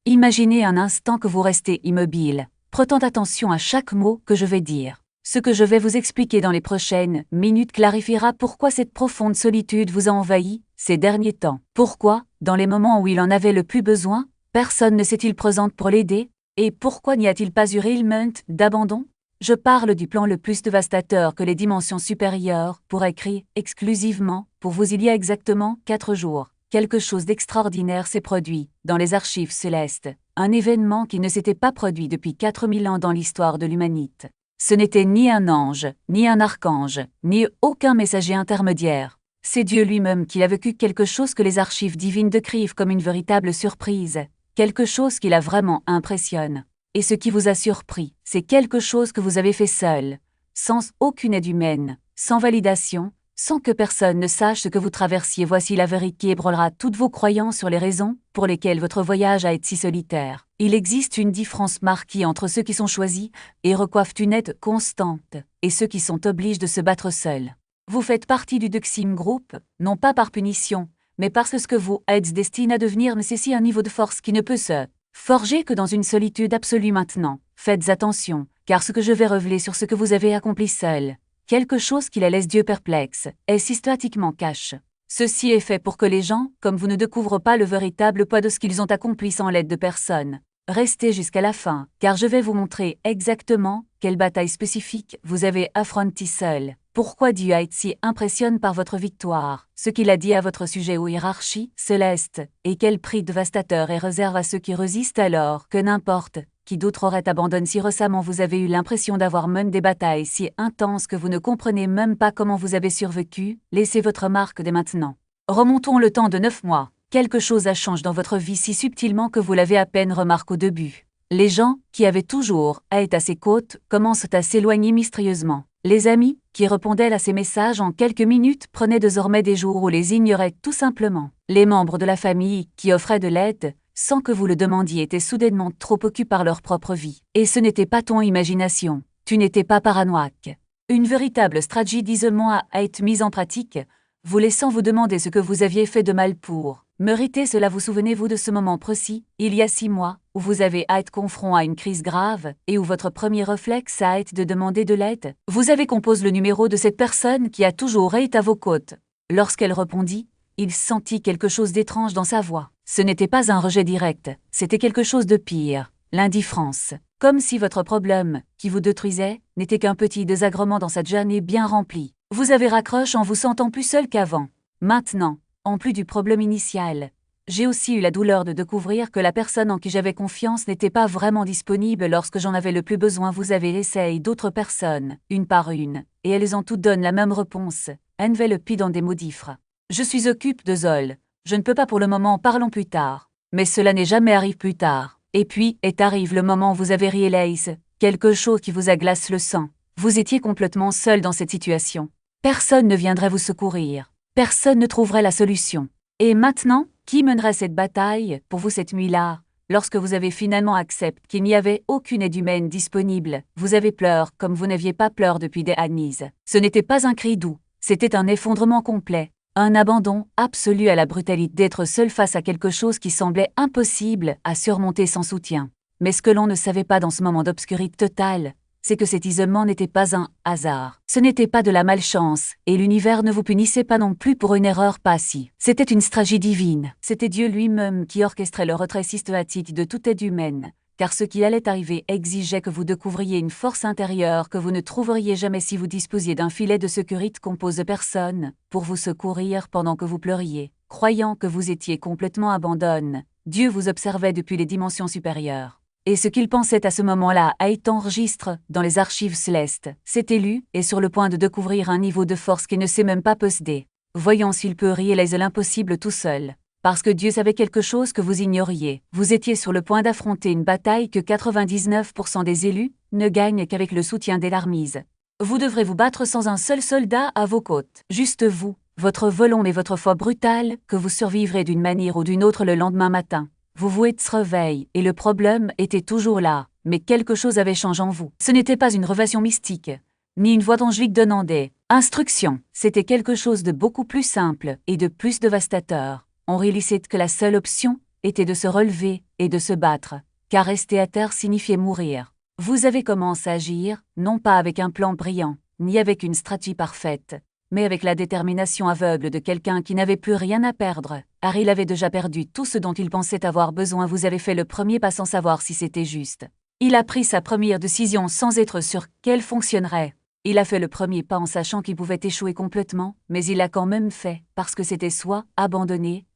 Imaginez un instant que vous restez immobile, prêtant attention à chaque mot que je vais dire. Ce que je vais vous expliquer dans les prochaines minutes clarifiera pourquoi cette profonde solitude vous a envahi ces derniers temps. Pourquoi, dans les moments où il en avait le plus besoin, personne ne s'est-il présent pour l'aider? Et pourquoi n'y a-t-il pas eu réellement d'abandon? Je parle du plan le plus dévastateur que les dimensions supérieures pourraient créer exclusivement pour vous il y a exactement 4 jours. Quelque chose d'extraordinaire s'est produit dans les archives célestes, un événement qui ne s'était pas produit depuis 4000 ans dans l'histoire de l'humanité. Ce n'était ni un ange, ni un archange, ni aucun messager intermédiaire. C'est Dieu lui-même qui a vécu quelque chose que les archives divines décrivent comme une véritable surprise, quelque chose qui la vraiment impressionne. Et ce qui vous a surpris, c'est quelque chose que vous avez fait seul, sans aucune aide humaine, sans validation, sans que personne ne sache ce que vous traversiez. Voici la vérité qui ébranlera toutes vos croyances sur les raisons pour lesquelles votre voyage a été si solitaire. Il existe une différence marquée entre ceux qui sont choisis et recoiffent une aide constante, et ceux qui sont obligés de se battre seuls. Vous faites partie du Duxim Group, non pas par punition, mais parce que ce que vous êtes destiné à devenir nécessite un niveau de force qui ne peut se forger que dans une solitude absolue maintenant. Faites attention, car ce que je vais révéler sur ce que vous avez accompli seul, quelque chose qui la laisse Dieu perplexe, est systématiquement cache. Ceci est fait pour que les gens, comme vous, ne découvrent pas le véritable poids de ce qu'ils ont accompli sans l'aide de personne. Restez jusqu'à la fin, car je vais vous montrer exactement quelle bataille spécifique vous avez affrontée seul. Pourquoi Dieu a été si impressionné par votre victoire, ce qu'il a dit à votre sujet aux hiérarchies célestes, et quel prix dévastateur est réservé à ceux qui résistent alors que n'importe qui d'autre aurait abandonné. Si récemment vous avez eu l'impression d'avoir mené des batailles si intenses que vous ne comprenez même pas comment vous avez survécu, laissez votre marque dès maintenant. Remontons le temps de 9 mois. Quelque chose a changé dans votre vie si subtilement que vous l'avez à peine remarqué au début. Les gens, qui avaient toujours été à ses côtes, commencent à s'éloigner mystérieusement. Les amis, qui répondaient à ces messages en quelques minutes, prenaient désormais des jours où les ignoraient tout simplement. Les membres de la famille, qui offraient de l'aide, sans que vous le demandiez, étaient soudainement trop occupés par leur propre vie. Et ce n'était pas ton imagination, tu n'étais pas paranoïaque. Une véritable stratégie d'isolement a été mise en pratique, vous laissant vous demander ce que vous aviez fait de mal pour mériter cela. Vous souvenez-vous de ce moment précis, il y a 6 mois, où vous avez été confronté à une crise grave et où votre premier réflexe a été de demander de l'aide? Vous avez composé le numéro de cette personne qui a toujours été à vos côtés. Lorsqu'elle répondit, il sentit quelque chose d'étrange dans sa voix. Ce n'était pas un rejet direct, c'était quelque chose de pire, l'indifférence. Comme si votre problème, qui vous détruisait, n'était qu'un petit désagrément dans cette journée bien remplie. Vous avez raccroché en vous sentant plus seul qu'avant. Maintenant, en plus du problème initial, j'ai aussi eu la douleur de découvrir que la personne en qui j'avais confiance n'était pas vraiment disponible lorsque j'en avais le plus besoin. Vous avez essayé d'autres personnes, une par une, et elles ont toutes donné la même réponse. Enveloppée dans des mots diffres. Je suis occupé de Zol. Je ne peux pas pour le moment, parlons plus tard. Mais cela n'est jamais arrivé plus tard. Et puis, arrive le moment où vous avez réalisé quelque chose qui vous aglace le sang. Vous étiez complètement seul dans cette situation. Personne ne viendrait vous secourir. Personne ne trouverait la solution. Et maintenant, qui mènerait cette bataille pour vous cette nuit-là? Lorsque vous avez finalement accepté qu'il n'y avait aucune aide humaine disponible, vous avez pleuré comme vous n'aviez pas pleuré depuis des années. Ce n'était pas un cri doux, c'était un effondrement complet. Un abandon absolu à la brutalité d'être seul face à quelque chose qui semblait impossible à surmonter sans soutien. Mais ce que l'on ne savait pas dans ce moment d'obscurité totale, c'est que cet isolement n'était pas un hasard. Ce n'était pas de la malchance, et l'univers ne vous punissait pas non plus pour une erreur passive. C'était une stratégie divine. C'était Dieu lui-même qui orchestrait le retrait systématique de toute aide humaine. Car ce qui allait arriver exigeait que vous découvriez une force intérieure que vous ne trouveriez jamais si vous disposiez d'un filet de sécurité composé de personnes, pour vous secourir pendant que vous pleuriez. Croyant que vous étiez complètement abandonné, Dieu vous observait depuis les dimensions supérieures. Et ce qu'il pensait à ce moment-là a été enregistré dans les archives célestes. C'était lu et sur le point de découvrir un niveau de force qui ne sait même pas posséder. Voyons s'il peut réaliser l'impossible tout seul. Parce que Dieu savait quelque chose que vous ignoriez. Vous étiez sur le point d'affronter une bataille que 99% des élus ne gagnent qu'avec le soutien des larmises. Vous devrez vous battre sans un seul soldat à vos côtes. Juste vous, votre volonté et votre foi brutale, que vous survivrez d'une manière ou d'une autre le lendemain matin. Vous vous êtes réveillé et le problème était toujours là, mais quelque chose avait changé en vous. Ce n'était pas une révélation mystique, ni une voix angélique donnant des instructions. C'était quelque chose de beaucoup plus simple et de plus dévastateur. On réalisait que la seule option était de se relever et de se battre, car rester à terre signifiait mourir. Vous avez commencé à agir, non pas avec un plan brillant, ni avec une stratégie parfaite, mais avec la détermination aveugle de quelqu'un qui n'avait plus rien à perdre, car il avait déjà perdu tout ce dont il pensait avoir besoin. Vous avez fait le premier pas sans savoir si c'était juste. Il a pris sa première décision sans être sûr qu'elle fonctionnerait. Il a fait le premier pas en sachant qu'il pouvait échouer complètement, mais il l'a quand même fait, parce que c'était soit abandonné.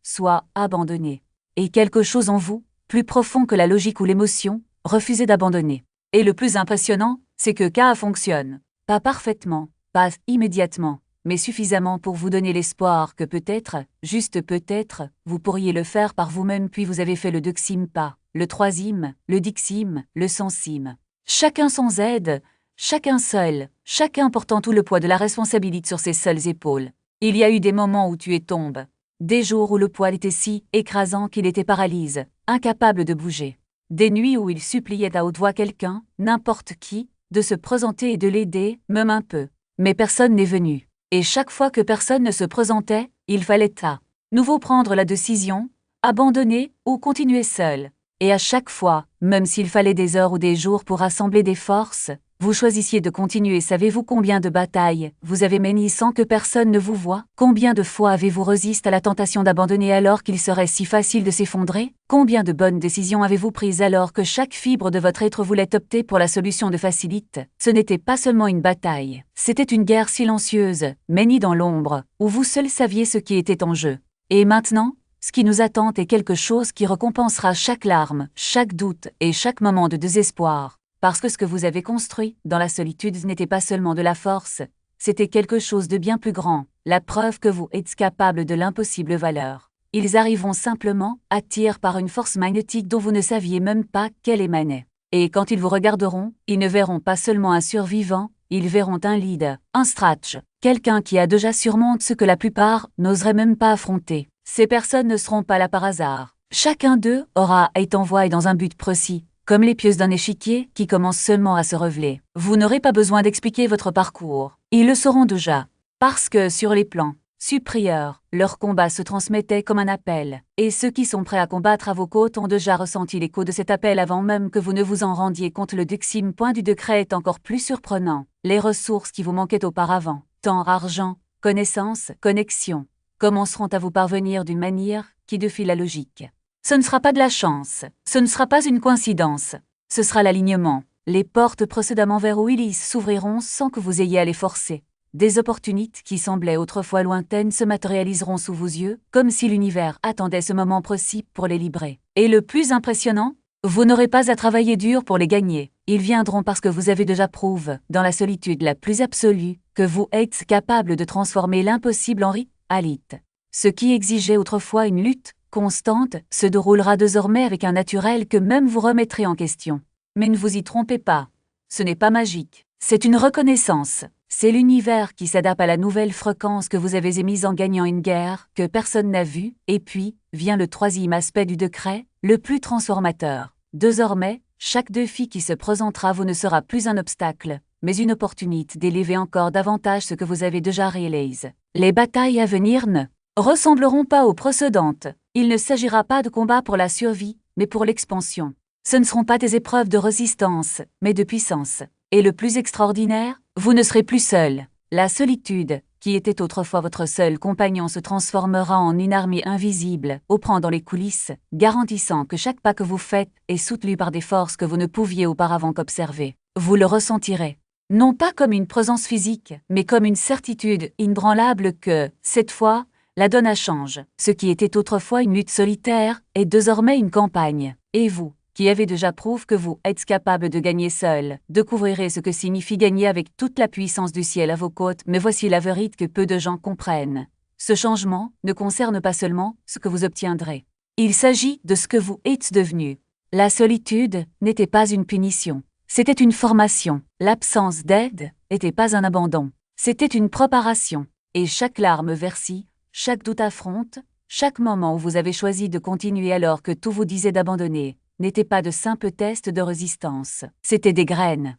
Et quelque chose en vous, plus profond que la logique ou l'émotion, refusait d'abandonner. Et le plus impressionnant, c'est que K fonctionne. Pas parfaitement, pas immédiatement, mais suffisamment pour vous donner l'espoir que peut-être, juste peut-être, vous pourriez le faire par vous-même. Puis vous avez fait le deuxième pas, le troisième, le dixième, le centième. Chacun sans aide, chacun seul, chacun portant tout le poids de la responsabilité sur ses seules épaules. Il y a eu des moments où tu es tombé, des jours où le poids était si écrasant qu'il était paralysé, incapable de bouger. Des nuits où il suppliait à haute voix quelqu'un, n'importe qui, de se présenter et de l'aider, même un peu. Mais personne n'est venu. Et chaque fois que personne ne se présentait, il fallait à nouveau prendre la décision, abandonner ou continuer seul. Et à chaque fois, même s'il fallait des heures ou des jours pour rassembler des forces, vous choisissiez de continuer. Savez-vous combien de batailles vous avez menées sans que personne ne vous voie? Combien de fois avez-vous résisté à la tentation d'abandonner alors qu'il serait si facile de s'effondrer? Combien de bonnes décisions avez-vous prises alors que chaque fibre de votre être voulait opter pour la solution de facilité? Ce n'était pas seulement une bataille, c'était une guerre silencieuse, menée dans l'ombre, où vous seul saviez ce qui était en jeu. Et maintenant, ce qui nous attend est quelque chose qui récompensera chaque larme, chaque doute et chaque moment de désespoir. Parce que ce que vous avez construit dans la solitude n'était pas seulement de la force, c'était quelque chose de bien plus grand, la preuve que vous êtes capable de l'impossible valeur. Ils arriveront simplement, attirés par une force magnétique dont vous ne saviez même pas qu'elle émanait. Et quand ils vous regarderont, ils ne verront pas seulement un survivant, ils verront un leader, un stratège, quelqu'un qui a déjà surmonté ce que la plupart n'oseraient même pas affronter. Ces personnes ne seront pas là par hasard. Chacun d'eux aura été envoyé dans un but précis, comme les pièces d'un échiquier qui commence seulement à se relever. Vous n'aurez pas besoin d'expliquer votre parcours. Ils le sauront déjà. Parce que sur les plans supérieurs, leur combat se transmettait comme un appel. Et ceux qui sont prêts à combattre à vos côtes ont déjà ressenti l'écho de cet appel avant même que vous ne vous en rendiez compte. Le deuxième point du décret est encore plus surprenant. Les ressources qui vous manquaient auparavant, temps, argent, connaissances, connexions, commenceront à vous parvenir d'une manière qui défie la logique. Ce ne sera pas de la chance, ce ne sera pas une coïncidence, ce sera l'alignement. Les portes précédemment vers Willis s'ouvriront sans que vous ayez à les forcer. Des opportunités qui semblaient autrefois lointaines se matérialiseront sous vos yeux, comme si l'univers attendait ce moment précis pour les libérer. Et le plus impressionnant, vous n'aurez pas à travailler dur pour les gagner. Ils viendront parce que vous avez déjà prouvé, dans la solitude la plus absolue, que vous êtes capable de transformer l'impossible en réalité. Ce qui exigeait autrefois une lutte constante se déroulera désormais avec un naturel que même vous remettrez en question. Mais ne vous y trompez pas. Ce n'est pas magique. C'est une reconnaissance. C'est l'univers qui s'adapte à la nouvelle fréquence que vous avez émise en gagnant une guerre que personne n'a vue. Et puis, vient le troisième aspect du décret, le plus transformateur. Désormais, chaque défi qui se présentera vous ne sera plus un obstacle, mais une opportunité d'élever encore davantage ce que vous avez déjà réalisé. Les batailles à venir ne ressembleront pas aux précédentes. Il ne s'agira pas de combat pour la survie, mais pour l'expansion. Ce ne seront pas des épreuves de résistance, mais de puissance. Et le plus extraordinaire, vous ne serez plus seul. La solitude, qui était autrefois votre seul compagnon, se transformera en une armée invisible, opérant dans les coulisses, garantissant que chaque pas que vous faites est soutenu par des forces que vous ne pouviez auparavant qu'observer. Vous le ressentirez. Non pas comme une présence physique, mais comme une certitude inébranlable que, cette fois, la donne a changé. Ce qui était autrefois une lutte solitaire est désormais une campagne. Et vous, qui avez déjà prouvé que vous êtes capable de gagner seul, découvrirez ce que signifie gagner avec toute la puissance du ciel à vos côtes. Mais voici la vérité que peu de gens comprennent. Ce changement ne concerne pas seulement ce que vous obtiendrez. Il s'agit de ce que vous êtes devenu. La solitude n'était pas une punition. C'était une formation. L'absence d'aide n'était pas un abandon. C'était une préparation. Et chaque larme versée, chaque doute affronte, chaque moment où vous avez choisi de continuer alors que tout vous disait d'abandonner, n'était pas de simples tests de résistance. C'était des graines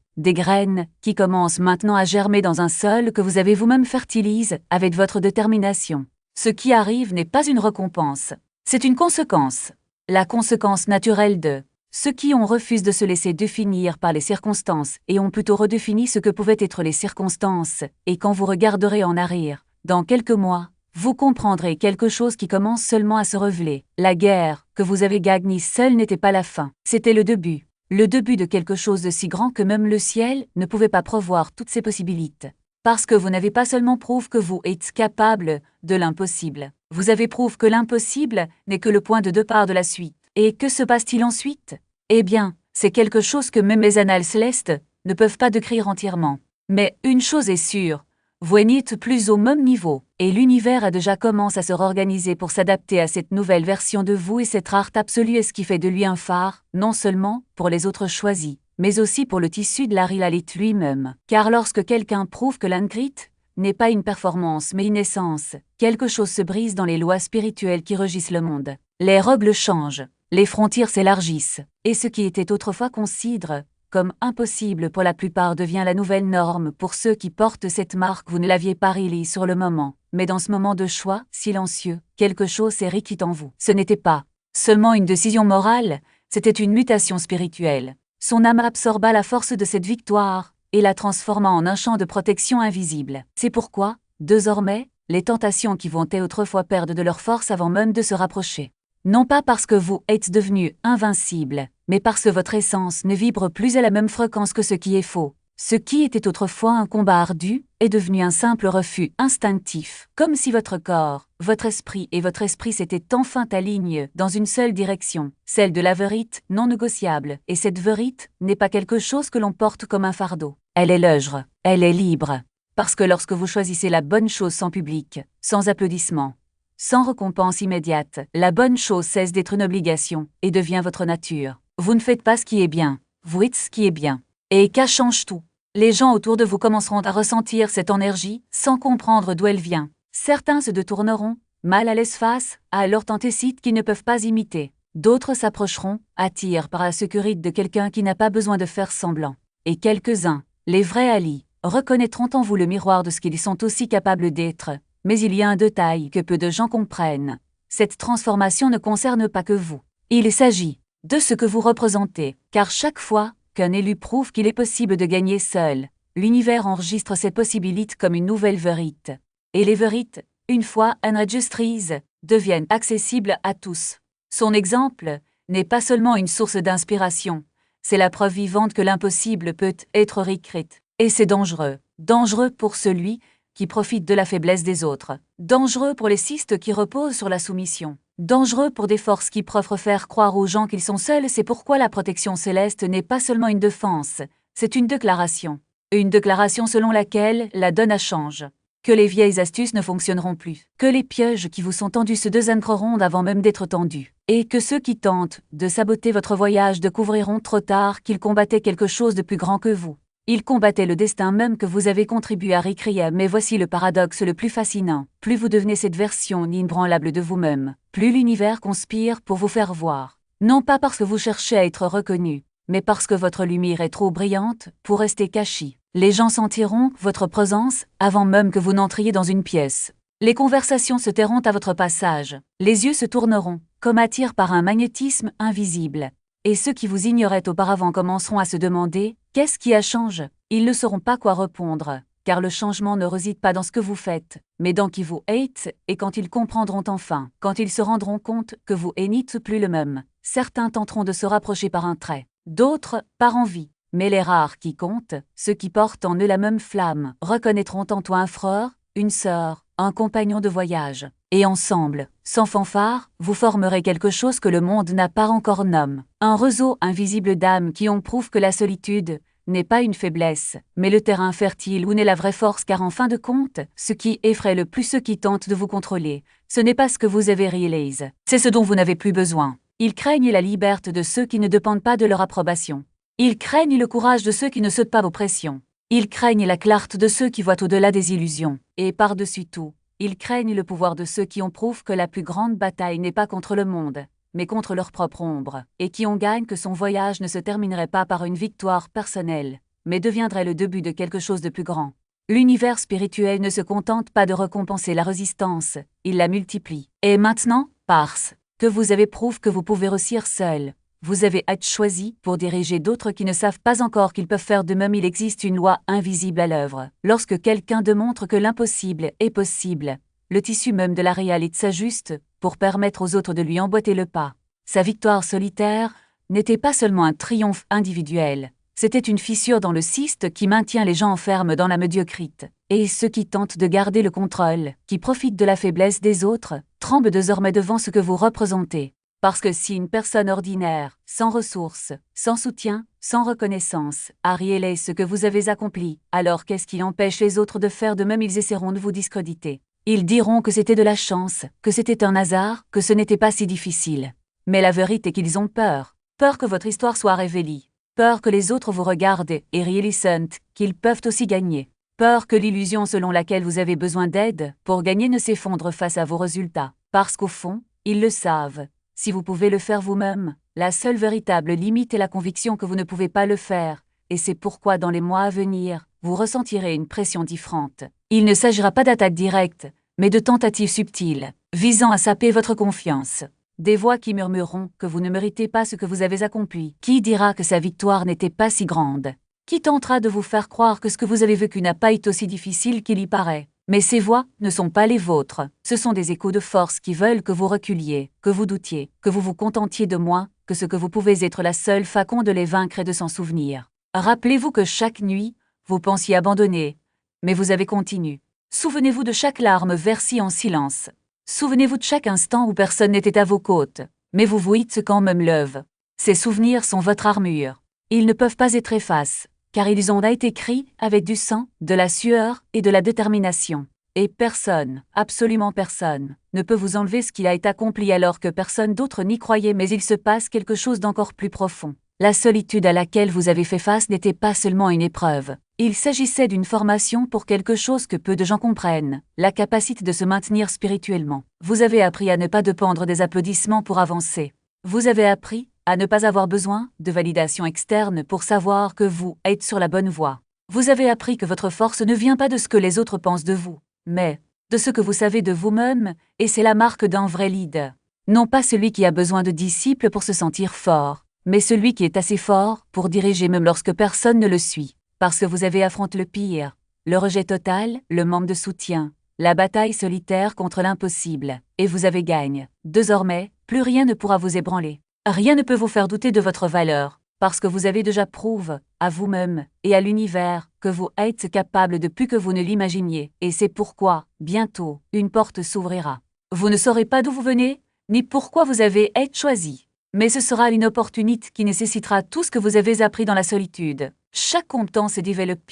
qui commencent maintenant à germer dans un sol que vous avez vous-même fertilisé avec votre détermination. Ce qui arrive n'est pas une récompense, c'est une conséquence. la conséquence naturelle de ceux qui ont refusé de se laisser définir par les circonstances et ont plutôt redéfini ce que pouvaient être les circonstances, et quand vous regarderez en arrière, dans quelques mois, vous comprendrez quelque chose qui commence seulement à se révéler. La guerre que vous avez gagnée seule n'était pas la fin, c'était le début de quelque chose de si grand que même le ciel ne pouvait pas prévoir toutes ces possibilités. Parce que vous n'avez pas seulement prouvé que vous êtes capable de l'impossible, vous avez prouvé que l'impossible n'est que le point de départ de la suite. Et que se passe-t-il ensuite? Eh bien, c'est quelque chose que même les annales célestes ne peuvent pas décrire entièrement. Mais une chose est sûre, vous n'êtes plus au même niveau, et l'univers a déjà commencé à se réorganiser pour s'adapter à cette nouvelle version de vous, et cette rareté absolue est ce qui fait de lui un phare, non seulement pour les autres choisis, mais aussi pour le tissu de la réalité lui-même. Car lorsque quelqu'un prouve que l'ingrit n'est pas une performance mais une essence, quelque chose se brise dans les lois spirituelles qui régissent le monde. Les règles changent, les frontières s'élargissent, et ce qui était autrefois considéré comme impossible pour la plupart devient la nouvelle norme pour ceux qui portent cette marque. Vous ne l'aviez pas réalisé sur le moment, mais dans ce moment de choix silencieux, quelque chose s'est réquit en vous. Ce n'était pas seulement une décision morale, c'était une mutation spirituelle. Son âme absorba la force de cette victoire et la transforma en un champ de protection invisible. C'est pourquoi, désormais, les tentations qui vont autrefois perdre de leur force avant même de se rapprocher. Non pas parce que vous êtes devenu invincible, mais parce que votre essence ne vibre plus à la même fréquence que ce qui est faux. Ce qui était autrefois un combat ardu est devenu un simple refus instinctif, comme si votre corps, votre esprit et votre esprit s'étaient enfin alignés dans une seule direction, celle de la vérité non négociable. Et cette vérité n'est pas quelque chose que l'on porte comme un fardeau. Elle est l'œuvre, elle est libre. Parce que lorsque vous choisissez la bonne chose sans public, sans applaudissements, sans récompense immédiate, la bonne chose cesse d'être une obligation et devient votre nature. Vous ne faites pas ce qui est bien, vous êtes ce qui est bien. Et qu'à change tout. Les gens autour de vous commenceront à ressentir cette énergie sans comprendre d'où elle vient. Certains se détourneront, mal à l'aise face à leur tentacite qu'ils ne peuvent pas imiter. D'autres s'approcheront, attirés par la sécurité de quelqu'un qui n'a pas besoin de faire semblant. Et quelques-uns, les vrais alliés, reconnaîtront en vous le miroir de ce qu'ils sont aussi capables d'être. Mais il y a un détail que peu de gens comprennent. Cette transformation ne concerne pas que vous. Il s'agit de ce que vous représentez, car chaque fois qu'un élu prouve qu'il est possible de gagner seul, l'univers enregistre ces possibilités comme une nouvelle vérité. Et les vérités, une fois enregistrées, deviennent accessibles à tous. Son exemple n'est pas seulement une source d'inspiration, c'est la preuve vivante que l'impossible peut être réécrit. Et c'est dangereux. Dangereux pour celui qui profite de la faiblesse des autres. Dangereux pour les cystes qui reposent sur la soumission. Dangereux pour des forces qui préfèrent faire croire aux gens qu'ils sont seuls. C'est pourquoi la protection céleste n'est pas seulement une défense, c'est une déclaration. Une déclaration selon laquelle la donne change. Que les vieilles astuces ne fonctionneront plus. Que les pièges qui vous sont tendus se désancreront avant même d'être tendus. Et que ceux qui tentent de saboter votre voyage découvriront trop tard qu'ils combattaient quelque chose de plus grand que vous. Ils combattaient le destin même que vous avez contribué à réécrire, mais voici le paradoxe le plus fascinant. Plus vous devenez cette version inébranlable de vous-même, plus l'univers conspire pour vous faire voir. Non pas parce que vous cherchez à être reconnu, mais parce que votre lumière est trop brillante pour rester cachée. Les gens sentiront votre présence avant même que vous n'entriez dans une pièce. Les conversations se tairont à votre passage. Les yeux se tourneront, comme attirés par un magnétisme invisible. Et ceux qui vous ignoraient auparavant commenceront à se demander « Qu'est-ce qui a changé ?» Ils ne sauront pas quoi répondre, car le changement ne réside pas dans ce que vous faites, mais dans qui vous êtes, et quand ils comprendront enfin, quand ils se rendront compte que vous n'êtes plus le même, certains tenteront de se rapprocher par un trait, d'autres par envie. Mais les rares qui comptent, ceux qui portent en eux la même flamme, reconnaîtront en toi un frère, une sœur, un compagnon de voyage. Et ensemble, sans fanfare, vous formerez quelque chose que le monde n'a pas encore nommé. Un réseau invisible d'âmes qui en prouve que la solitude n'est pas une faiblesse, mais le terrain fertile où naît la vraie force, car en fin de compte, ce qui effraie le plus ceux qui tentent de vous contrôler, ce n'est pas ce que vous avez réalisé, c'est ce dont vous n'avez plus besoin. Ils craignent la liberté de ceux qui ne dépendent pas de leur approbation. Ils craignent le courage de ceux qui ne sautent pas vos pressions. Ils craignent la clarté de ceux qui voient au-delà des illusions. Et par-dessus tout, ils craignent le pouvoir de ceux qui en prouvent que la plus grande bataille n'est pas contre le monde, mais contre leur propre ombre, et qui en gagnent que son voyage ne se terminerait pas par une victoire personnelle, mais deviendrait le début de quelque chose de plus grand. L'univers spirituel ne se contente pas de récompenser la résistance, il la multiplie. Et maintenant, parce que vous avez prouve que vous pouvez réussir seul. Vous avez été choisi pour diriger d'autres qui ne savent pas encore qu'ils peuvent faire de même. Il existe une loi invisible à l'œuvre. Lorsque quelqu'un démontre que l'impossible est possible, le tissu même de la réalité s'ajuste pour permettre aux autres de lui emboîter le pas. Sa victoire solitaire n'était pas seulement un triomphe individuel, c'était une fissure dans le cyste qui maintient les gens enfermés dans la médiocrité. Et ceux qui tentent de garder le contrôle, qui profitent de la faiblesse des autres, tremblent désormais devant ce que vous représentez. Parce que si une personne ordinaire, sans ressources, sans soutien, sans reconnaissance, a réalisé ce que vous avez accompli, alors qu'est-ce qui empêche les autres de faire de même? Ils essaieront de vous discréditer. Ils diront que c'était de la chance, que c'était un hasard, que ce n'était pas si difficile. Mais la vérité est qu'ils ont peur. Peur que votre histoire soit révélée. Peur que les autres vous regardent et réalisent qu'ils peuvent aussi gagner. Peur que l'illusion selon laquelle vous avez besoin d'aide pour gagner ne s'effondre face à vos résultats. Parce qu'au fond, ils le savent. Si vous pouvez le faire vous-même, la seule véritable limite est la conviction que vous ne pouvez pas le faire, et c'est pourquoi dans les mois à venir, vous ressentirez une pression différente. Il ne s'agira pas d'attaques directes, mais de tentatives subtiles, visant à saper votre confiance. Des voix qui murmureront que vous ne méritez pas ce que vous avez accompli. Qui dira que sa victoire n'était pas si grande? Qui tentera de vous faire croire que ce que vous avez vécu n'a pas été aussi difficile qu'il y paraît? Mais ces voix ne sont pas les vôtres. Ce sont des échos de force qui veulent que vous reculiez, que vous doutiez, que vous vous contentiez de moins, que ce que vous pouvez être la seule façon de les vaincre et de s'en souvenir. Rappelez-vous que chaque nuit, vous pensiez abandonner, mais vous avez continué. Souvenez-vous de chaque larme versée en silence. Souvenez-vous de chaque instant où personne n'était à vos côtes, mais vous vous dites quand même lève. Ces souvenirs sont votre armure. Ils ne peuvent pas être effacés, car ils ont été écrits avec du sang, de la sueur et de la détermination. Et personne, absolument personne, ne peut vous enlever ce qui a été accompli alors que personne d'autre n'y croyait, mais il se passe quelque chose d'encore plus profond. La solitude à laquelle vous avez fait face n'était pas seulement une épreuve. Il s'agissait d'une formation pour quelque chose que peu de gens comprennent, la capacité de se maintenir spirituellement. Vous avez appris à ne pas dépendre des applaudissements pour avancer. Vous avez appris à ne pas avoir besoin de validation externe pour savoir que vous êtes sur la bonne voie. Vous avez appris que votre force ne vient pas de ce que les autres pensent de vous, mais de ce que vous savez de vous-même, et c'est la marque d'un vrai leader. Non pas celui qui a besoin de disciples pour se sentir fort, mais celui qui est assez fort pour diriger même lorsque personne ne le suit. Parce que vous avez affronté le pire, le rejet total, le manque de soutien, la bataille solitaire contre l'impossible, et vous avez gagné. Désormais, plus rien ne pourra vous ébranler. Rien ne peut vous faire douter de votre valeur, parce que vous avez déjà prouvé, à vous-même et à l'univers, que vous êtes capable de plus que vous ne l'imaginiez, et c'est pourquoi, bientôt, une porte s'ouvrira. Vous ne saurez pas d'où vous venez, ni pourquoi vous avez été choisi. Mais ce sera une opportunité qui nécessitera tout ce que vous avez appris dans la solitude. Chaque compétence se développe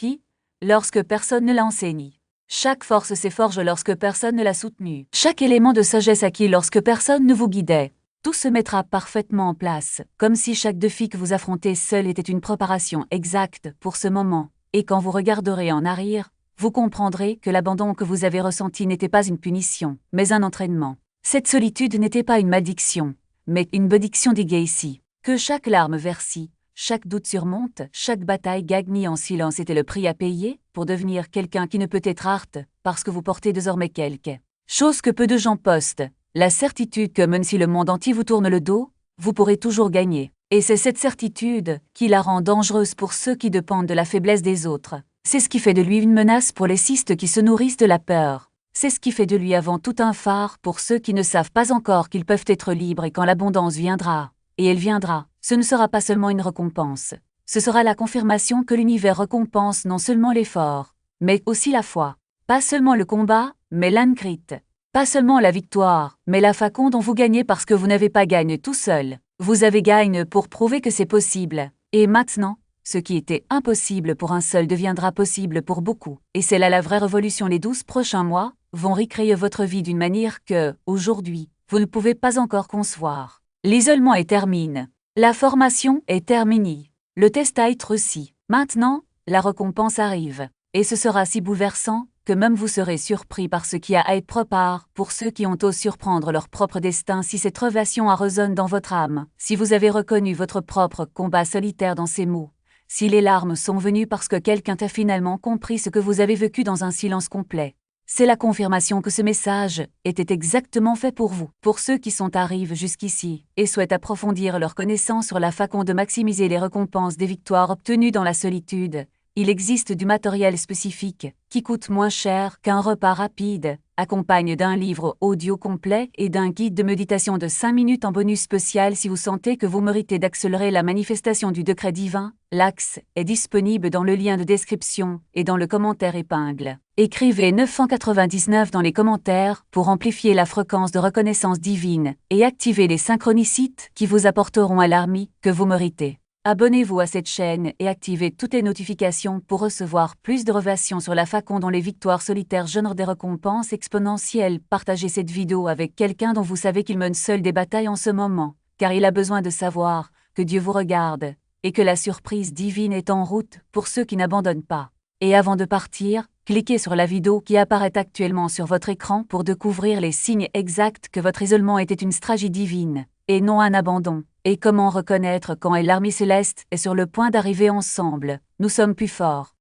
lorsque personne ne l'enseigne. Chaque force s'efforge lorsque personne ne l'a soutenue. Chaque élément de sagesse acquis lorsque personne ne vous guidait. Tout se mettra parfaitement en place, comme si chaque défi que vous affrontez seul était une préparation exacte pour ce moment. Et quand vous regarderez en arrière, vous comprendrez que l'abandon que vous avez ressenti n'était pas une punition, mais un entraînement. Cette solitude n'était pas une malédiction, mais une bénédiction d'Iga ici. Que chaque larme versée, chaque doute surmonte, chaque bataille gagnée en silence était le prix à payer pour devenir quelqu'un qui ne peut être harte, parce que vous portez désormais quelque chose que peu de gens postent. La certitude que même si le monde entier vous tourne le dos, vous pourrez toujours gagner. Et c'est cette certitude qui la rend dangereuse pour ceux qui dépendent de la faiblesse des autres. C'est ce qui fait de lui une menace pour les cystes qui se nourrissent de la peur. C'est ce qui fait de lui avant tout un phare pour ceux qui ne savent pas encore qu'ils peuvent être libres et quand l'abondance viendra. Et elle viendra, ce ne sera pas seulement une récompense. Ce sera la confirmation que l'univers récompense non seulement l'effort, mais aussi la foi. Pas seulement le combat, mais l'incrite. Pas seulement la victoire, mais la façon dont vous gagnez parce que vous n'avez pas gagné tout seul. Vous avez gagné pour prouver que c'est possible. Et maintenant, ce qui était impossible pour un seul deviendra possible pour beaucoup. Et c'est là la vraie révolution. Les 12 prochains mois vont recréer votre vie d'une manière que, aujourd'hui, vous ne pouvez pas encore concevoir. L'isolement est terminé. La formation est terminée. Le test a été réussi. Maintenant, la récompense arrive. Et ce sera si bouleversant que même vous serez surpris par ce qui a à être préparé pour ceux qui ont osé surprendre leur propre destin. Si cette révélation résonne dans votre âme, si vous avez reconnu votre propre combat solitaire dans ces mots, si les larmes sont venues parce que quelqu'un a finalement compris ce que vous avez vécu dans un silence complet, C'est la confirmation que ce message était exactement fait pour vous. Pour ceux qui arrivés jusqu'ici et souhaitent approfondir leur connaissance sur la façon de maximiser les récompenses des victoires obtenues dans la solitude, il existe du matériel spécifique qui coûte moins cher qu'un repas rapide, accompagne d'un livre audio complet et d'un guide de méditation de 5 minutes en bonus spécial si vous sentez que vous méritez d'accélérer la manifestation du décret divin. L'axe est disponible dans le lien de description et dans le commentaire épingle. Écrivez 999 dans les commentaires pour amplifier la fréquence de reconnaissance divine et activer les synchronicités qui vous apporteront à l'armée que vous méritez. Abonnez-vous à cette chaîne et activez toutes les notifications pour recevoir plus de révélations sur la façon dont les victoires solitaires génèrent des récompenses exponentielles. Partagez cette vidéo avec quelqu'un dont vous savez qu'il mène seul des batailles en ce moment, car il a besoin de savoir que Dieu vous regarde et que la surprise divine est en route pour ceux qui n'abandonnent pas. Et avant de partir, cliquez sur la vidéo qui apparaît actuellement sur votre écran pour découvrir les signes exacts que votre isolement était une stratégie divine, et non un abandon. Et comment reconnaître quand l'armée céleste est sur le point d'arriver ensemble. Nous sommes plus forts.